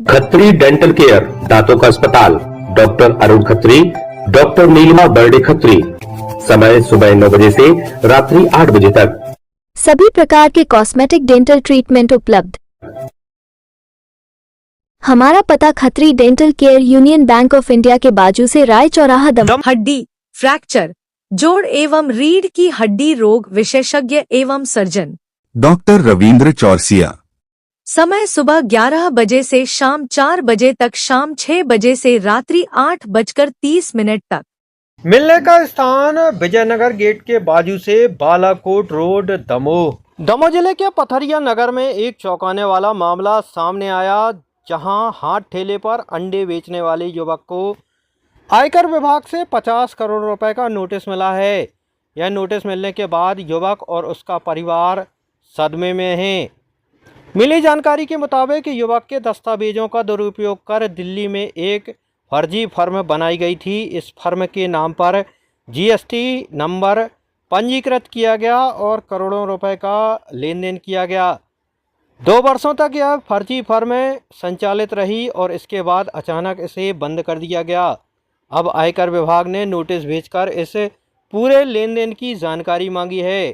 Khatri dental care, दांतों का अस्पताल, डॉक्टर अरुण खत्री, डॉक्टर नीलिमा बर्डे खत्री। समय सुबह 9 बजे से रात्रि 8 बजे तक। सभी प्रकार के कॉस्मेटिक डेंटल ट्रीटमेंट उपलब्ध। हमारा पता Khatri dental care, union bank of India के बाजू से, राय चौराहा, दम। हड्डी फ्रैक्चर, जोड़ एवं रीढ़ की हड्डी रोग विशेषज्ञ एवं सर्जन डॉक्टर रविंद्र चौरसिया। समय सुबह 11 बजे से शाम 4 बजे तक, शाम 6 बजे से रात्रि 8:30 तक। मिलने का स्थान विजयनगर गेट के बाजू से, बालाकोट रोड, दमोह। दमोह जिले के पथरिया नगर में एक चौंकाने वाला मामला सामने आया, जहां हाथ ठेले पर अंडे बेचने वाले युवक को आयकर विभाग से 50 करोड़ रुपए का नोटिस मिला है। यह नोटिस मिलने के बाद युवक और उसका परिवार सदमे में हैं। मिली जानकारी के मुताबिक युवक के दस्तावेजों का दुरुपयोग कर दिल्ली में एक फर्जी फर्म बनाई गई थी। इस फर्म के नाम पर जीएसटी नंबर पंजीकृत किया गया और करोड़ों रुपए का लेन देन किया गया। 2 वर्षों तक यह फर्जी फर्म संचालित रही और इसके बाद अचानक इसे बंद कर दिया गया। अब आयकर विभाग ने नोटिस भेजकर इस पूरे लेन देन की जानकारी मांगी है।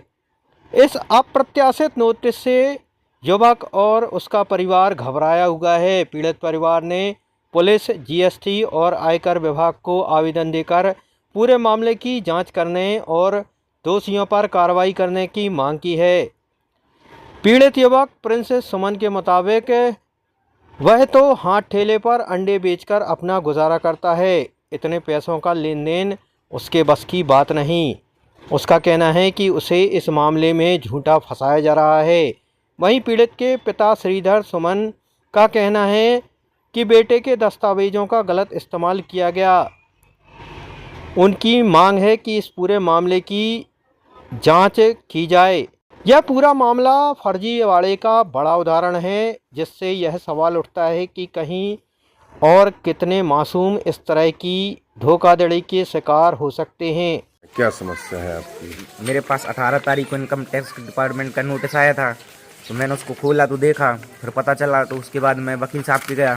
इस अप्रत्याशित नोटिस से युवक और उसका परिवार घबराया हुआ है। पीड़ित परिवार ने पुलिस, जीएसटी और आयकर विभाग को आवेदन देकर पूरे मामले की जांच करने और दोषियों पर कार्रवाई करने की मांग की है। पीड़ित युवक प्रिंस सुमन के मुताबिक वह तो हाथ ठेले पर अंडे बेचकर अपना गुजारा करता है। इतने पैसों का लेन देन उसके बस की बात नहीं। उसका कहना है कि उसे इस मामले में झूठा फंसाया जा रहा है। वहीं पीड़ित के पिता श्रीधर सुमन का कहना है कि बेटे के दस्तावेजों का गलत इस्तेमाल किया गया। उनकी मांग है कि इस पूरे मामले की जांच की जाए। यह पूरा मामला फर्जीवाड़े का बड़ा उदाहरण है, जिससे यह सवाल उठता है कि कहीं और कितने मासूम इस तरह की धोखाधड़ी के शिकार हो सकते हैं। क्या समस्या है आपकी? मेरे पास 18 तारीख को इनकम टैक्स डिपार्टमेंट का नोटिस आया था, तो मैंने उसको खोला तो देखा, फिर पता चला, तो उसके बाद मैं वकील साहब के गया,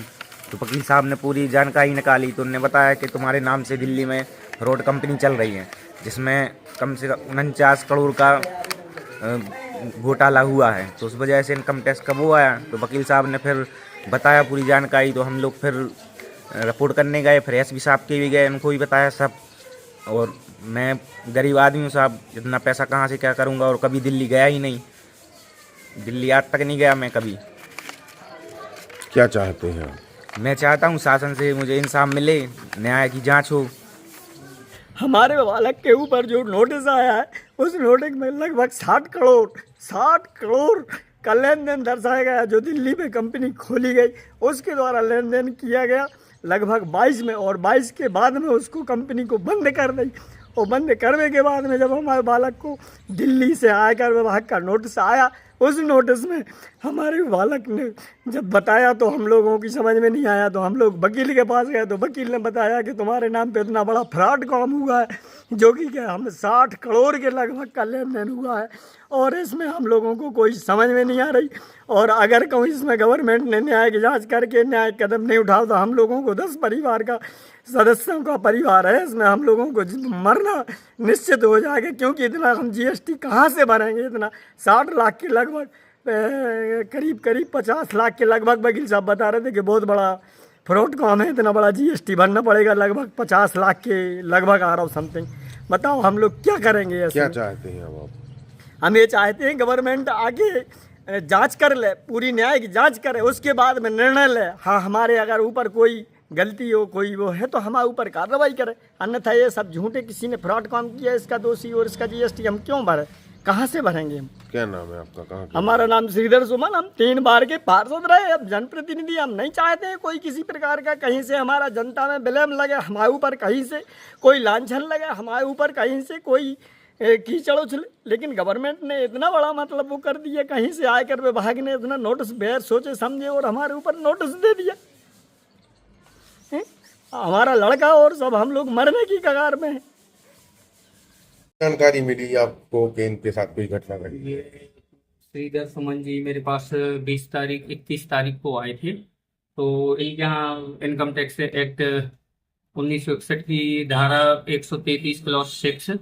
तो वकील साहब ने पूरी जानकारी निकाली। तो उन्होंने बताया कि तुम्हारे नाम से दिल्ली में रोड कंपनी चल रही है, जिसमें कम से कम 49 करोड़ का घोटाला हुआ है। तो उस वजह से इनकम टैक्स का वो आया। तो वकील साहब ने फिर बताया पूरी जानकारी, तो हम लोग फिर रिपोर्ट करने गए, फिर एसपी साहब के भी गए, उनको भी बताया सब। और मैं गरीब आदमी हूँ साहब, इतना पैसा कहाँ से क्या करूँगा, और कभी दिल्ली गया ही नहीं, दिल्ली आज तक नहीं गया मैं कभी। क्या चाहते हैं आप? मैं चाहता हूँ शासन से मुझे इंसाफ मिले, न्याय की जांच हो। हमारे बालक के ऊपर जो नोटिस आया है, उस नोटिस में लगभग 60 करोड़ का लेन देन दर्शाया गया, जो दिल्ली में कंपनी खोली गई उसके द्वारा लेन देन किया गया लगभग 22 में, और 22 के बाद में उसको कंपनी को बंद कर दी। और बंद करने के बाद में जब हमारे बालक को दिल्ली से आयकर विभाग का नोटिस आया, उस नोटिस में हमारे बालक ने जब बताया तो हम लोगों की समझ में नहीं आया। तो हम लोग वकील के पास गए, तो वकील ने बताया कि तुम्हारे नाम पे इतना बड़ा फ्रॉड काम हुआ है, जो कि क्या हम 60 करोड़ के लगभग का लेन देन हुआ है, और इसमें हम लोगों को कोई समझ में नहीं आ रही। और अगर कोई इसमें गवर्नमेंट ने न्याय की जाँच करके न्याय कदम नहीं उठाओ, तो हम लोगों को 10 परिवार का सदस्यों का परिवार है, इसमें हम लोगों को मरना निश्चित हो जाएगा। क्योंकि इतना हम जीएसटी कहाँ से भरेंगे? इतना 60 लाख के लगभग, करीब 50 लाख के लगभग वकील साहब बता रहे थे कि बहुत बड़ा फ्रॉड काम है, इतना बड़ा जीएसटी भरना पड़ेगा, लगभग 50 लाख के लगभग आ रहा हो समथिंग। बताओ हम लोग क्या करेंगे ऐसे? क्या चाहते हैं अब आप? हम ये चाहते हैं गवर्नमेंट आगे जांच कर ले, पूरी न्याय की जांच करे, उसके बाद में निर्णय ले। हाँ, हमारे अगर ऊपर कोई गलती हो, कोई वो है, तो हमारे ऊपर कार्रवाई करे। अन्यथा ये सब झूठे, किसी ने फ्रॉड काम किया, इसका दोषी और इसका जीएसटी हम क्यों भरे? कहाँ से भरेंगे हम? क्या नाम है आपका? कहाँ? हमारा नाम श्रीधर सुमन। हम 3 बार के पार्षद रहे। अब जनप्रतिनिधि हम नहीं चाहते हैं कोई किसी प्रकार का कहीं से हमारा जनता में ब्लेम लगे, हमारे ऊपर कहीं से कोई लांछन लगे, हमारे ऊपर कहीं से कोई कीचड़ उछले। लेकिन गवर्नमेंट ने इतना बड़ा मतलब वो कर दिया, कहीं से आयकर विभाग ने इतना नोटिस बगैर सोचे समझे और हमारे ऊपर नोटिस दे दिया। हमारा लड़का और सब हम लोग मरने की कगार में है। जानकारी मिली आपको कि इनके साथ कोई घटना घटी? ये श्रीधर सुमन जी मेरे पास 20 तारीख 31 तारीख को आए थे तो इनके यहाँ इनकम टैक्स एक्ट 1961 की धारा 133 क्लॉज 6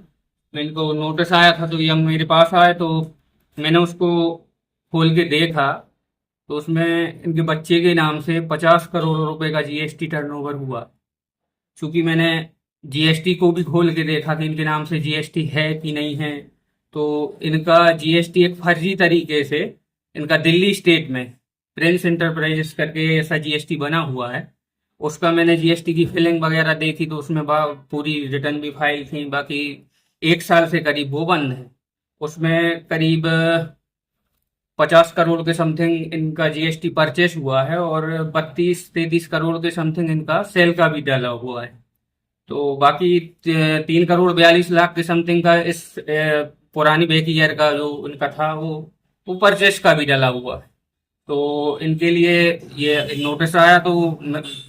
में इनको नोटिस आया था, तो ये मेरे पास आए तो मैंने उसको खोल के देखा, तो उसमें इनके बच्चे के नाम से 50 करोड़ रुपए का जीएसटी टर्नओवर हुआ। चूंकि मैंने जीएसटी को भी खोल के देखा कि इनके नाम से जीएसटी है कि नहीं है, तो इनका जीएसटी एक फर्जी तरीके से इनका दिल्ली स्टेट में प्रिंस इंटरप्राइजेस करके ऐसा जीएसटी बना हुआ है। उसका मैंने जीएसटी की फिलिंग वगैरह देखी तो उसमें पूरी रिटर्न भी फाइल थी। बाकी 1 साल से करीब वो बंद है। उसमें करीब 50 करोड़ के समथिंग इनका जीएसटी परचेस हुआ है और 32-33 करोड़ के समथिंग इनका सेल का भी डाला हुआ है। तो बाकी 3 करोड़ 42 लाख के समथिंग का इस पुरानी बेकी का जो इनका था वो परचेस का भी डाला हुआ है। तो इनके लिए ये नोटिस आया, तो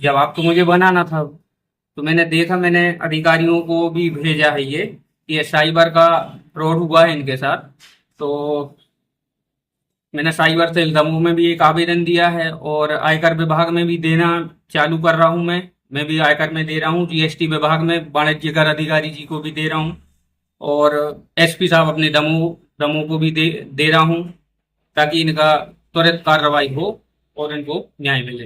जवाब तो मुझे बनाना था, तो मैंने देखा, मैंने अधिकारियों को भी भेजा है ये साइबर का फ्रॉड हुआ है इनके साथ। तो मैंने साइबर सेल दमोह में भी एक आवेदन दिया है और आयकर विभाग में भी देना चालू कर रहा हूँ। मैं भी आयकर में दे रहा हूँ, जीएसटी विभाग में वाणिज्य कर अधिकारी जी को भी दे रहा हूँ और एसपी साहब अपने दमोह को भी दे रहा हूँ, ताकि इनका त्वरित कार्रवाई हो और इनको न्याय मिले।